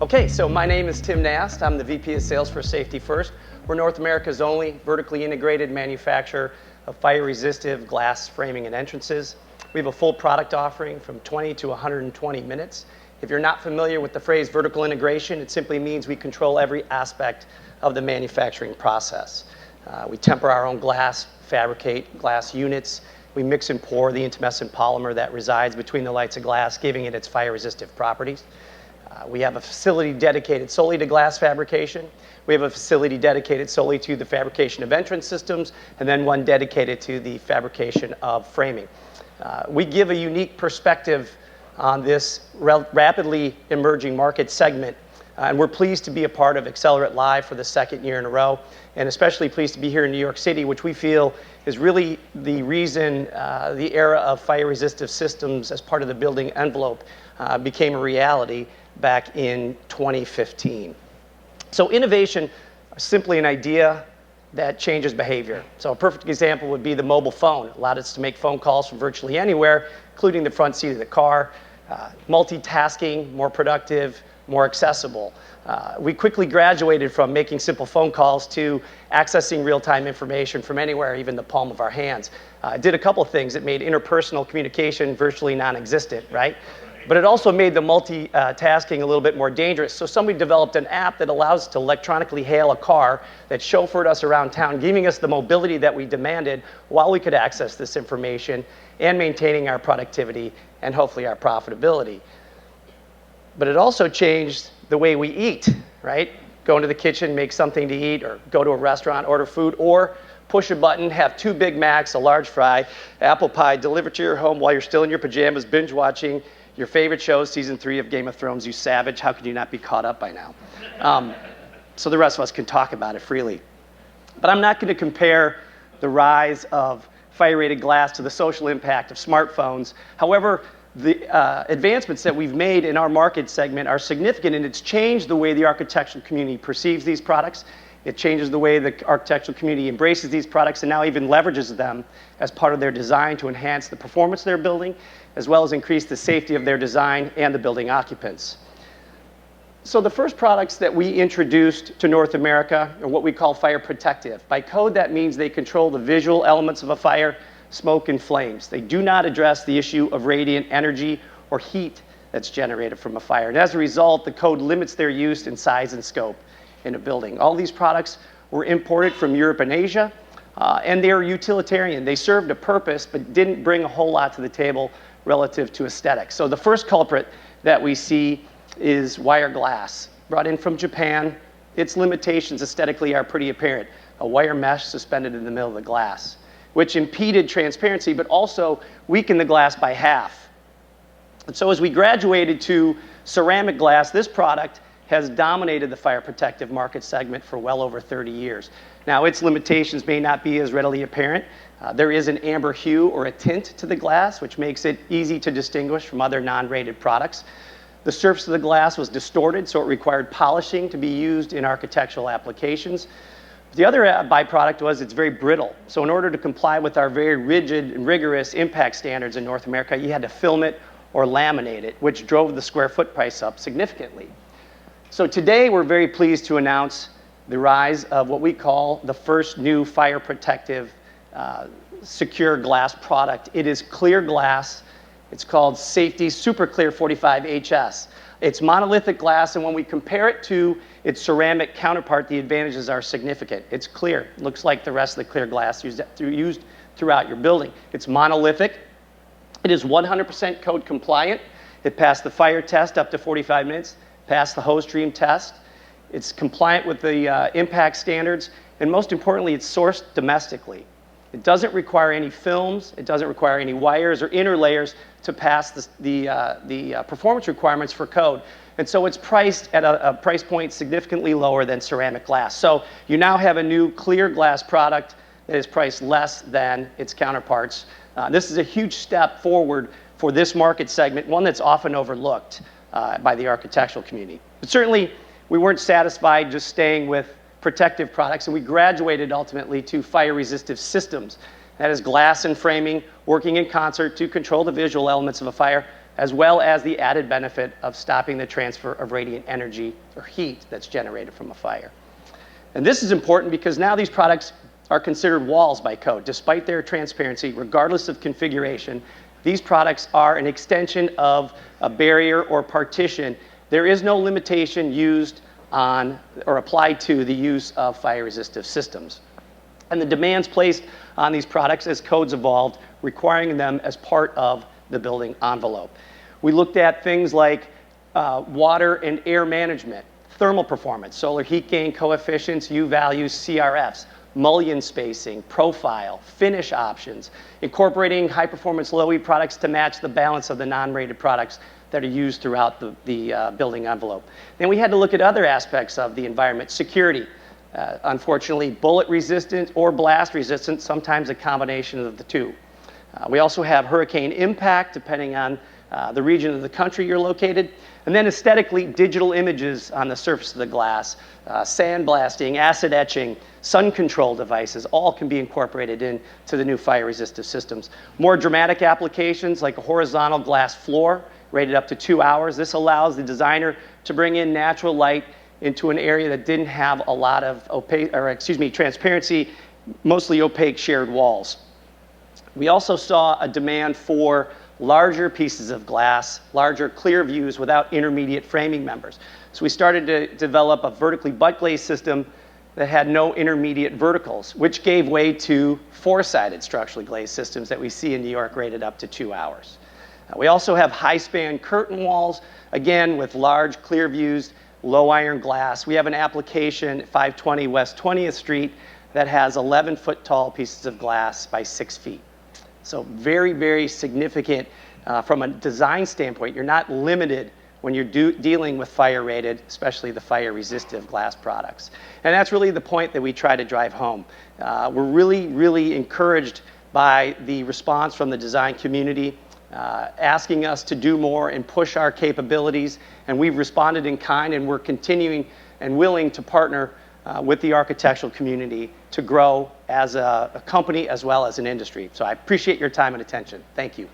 Okay, so my name is Tim Nast. I'm the VP of Sales for Safety First. We're North America's only vertically integrated manufacturer of fire-resistive glass framing and entrances. We have a full product offering from 20 to 120 minutes. If you're not familiar with the phrase vertical integration, it simply means we control every aspect of the manufacturing process. We temper our own glass, fabricate glass units. We mix and pour the intumescent polymer that resides between the lights of glass, giving it its fire-resistive properties. We have a facility dedicated solely to glass fabrication. We have a facility dedicated solely to the fabrication of entrance systems, and then one dedicated to the fabrication of framing. We give a unique perspective on this rapidly emerging market segment, and we're pleased to be a part of Accelerate Live for the second year in a row, and especially pleased to be here in New York City, which we feel is really the reason the era of fire-resistive systems as part of the building envelope became a reality back in 2015. So innovation is simply an idea that changes behavior. So a perfect example would be the mobile phone. It allowed us to make phone calls from virtually anywhere, including the front seat of the car. Multitasking, more productive, more accessible. We quickly graduated from making simple phone calls to accessing real-time information from anywhere, even the palm of our hands. It did a couple of things. It made interpersonal communication virtually non-existent, right? But it also made the multitasking a little bit more dangerous. So somebody developed an app that allows us to electronically hail a car that chauffeured us around town, giving us the mobility that we demanded while we could access this information and maintaining our productivity and hopefully our profitability. But it also changed the way we eat, right? Go into the kitchen, make something to eat, or go to a restaurant, order food, or push a button, have 2 Big Macs, a large fry, apple pie delivered to your home while you're still in your pajamas, binge watching your favorite show, season 3 of Game of Thrones, you savage. How could you not be caught up by now? So the rest of us can talk about it freely. But I'm not going to compare the rise of fire-rated glass to the social impact of smartphones. However, the advancements that we've made in our market segment are significant, and it's changed the way the architectural community perceives these products. It changes the way the architectural community embraces these products and now even leverages them as part of their design to enhance the performance of their building, as well as increase the safety of their design and the building occupants. So the first products that we introduced to North America are what we call fire protective. By code, that means they control the visual elements of a fire, smoke and flames. They do not address the issue of radiant energy or heat that's generated from a fire. And as a result, the code limits their use in size and scope in a building. All these products were imported from Europe and Asia, and they are utilitarian. They served a purpose, but didn't bring a whole lot to the table relative to aesthetics. So the first culprit that we see is wire glass. Brought in from Japan, its limitations aesthetically are pretty apparent. A wire mesh suspended in the middle of the glass, which impeded transparency, but also weakened the glass by half. And so as we graduated to ceramic glass, this product has dominated the fire protective market segment for well over 30 years. Now, its limitations may not be as readily apparent. There is an amber hue or a tint to the glass, which makes it easy to distinguish from other non-rated products. The surface of the glass was distorted, so it required polishing to be used in architectural applications. The other byproduct was it's very brittle. So in order to comply with our very rigid and rigorous impact standards in North America, you had to film it or laminate it, which drove the square foot price up significantly. So today we're very pleased to announce the rise of what we call the first new fire protective secure glass product. It is clear glass. It's called Safety Super Clear 45HS. It's monolithic glass, and when we compare it to its ceramic counterpart, the advantages are significant. It's clear. It looks like the rest of the clear glass used throughout your building. It's monolithic. It is 100% code compliant. It passed the fire test up to 45 minutes, passed the hose stream test. It's compliant with the impact standards, and most importantly, it's sourced domestically. It doesn't require any films. It doesn't require any wires or inner layers to pass the performance requirements for code. And so it's priced at a price point significantly lower than ceramic glass. So you now have a new clear glass product that is priced less than its counterparts. This is a huge step forward for this market segment, one that's often overlooked by the architectural community. But certainly, we weren't satisfied just staying with protective products, and we graduated ultimately to fire-resistive systems. That is glass and framing working in concert to control the visual elements of a fire, as well as the added benefit of stopping the transfer of radiant energy or heat that's generated from a fire. And this is important because now these products are considered walls by code. Despite their transparency, regardless of configuration, these products are an extension of a barrier or partition. There is no limitation used on or applied to the use of fire-resistive systems. And the demands placed on these products as codes evolved, requiring them as part of the building envelope. We looked at things like water and air management, thermal performance, solar heat gain coefficients, U values, CRFs, mullion spacing, profile, finish options, incorporating high-performance low-E products to match the balance of the non-rated products that are used throughout the building envelope. Then we had to look at other aspects of the environment, security. Unfortunately, bullet resistant or blast resistant, sometimes a combination of the two. We also have hurricane impact, depending on the region of the country you're located. And then aesthetically, digital images on the surface of the glass, sandblasting, acid etching, sun control devices, all can be incorporated into the new fire-resistive systems. More dramatic applications like a horizontal glass floor, rated up to 2 hours. This allows the designer to bring in natural light into an area that didn't have a lot of transparency, mostly opaque shared walls. We also saw a demand for larger pieces of glass, larger clear views without intermediate framing members. So we started to develop a vertically butt glazed system that had no intermediate verticals, which gave way to four-sided structurally glazed systems that we see in New York rated up to 2 hours. We also have high-span curtain walls, again with large clear views, low iron glass. We have an application at 520 West 20th Street that has 11-foot tall pieces of glass by 6 feet. So very, very significant from a design standpoint. You're not limited when you're dealing with fire-rated, especially the fire-resistive glass products. And that's really the point that we try to drive home. We're really, really encouraged by the response from the design community, asking us to do more and push our capabilities, and we've responded in kind, and we're continuing and willing to partner with the architectural community to grow as a company as well as an industry. So I appreciate your time and attention. Thank you.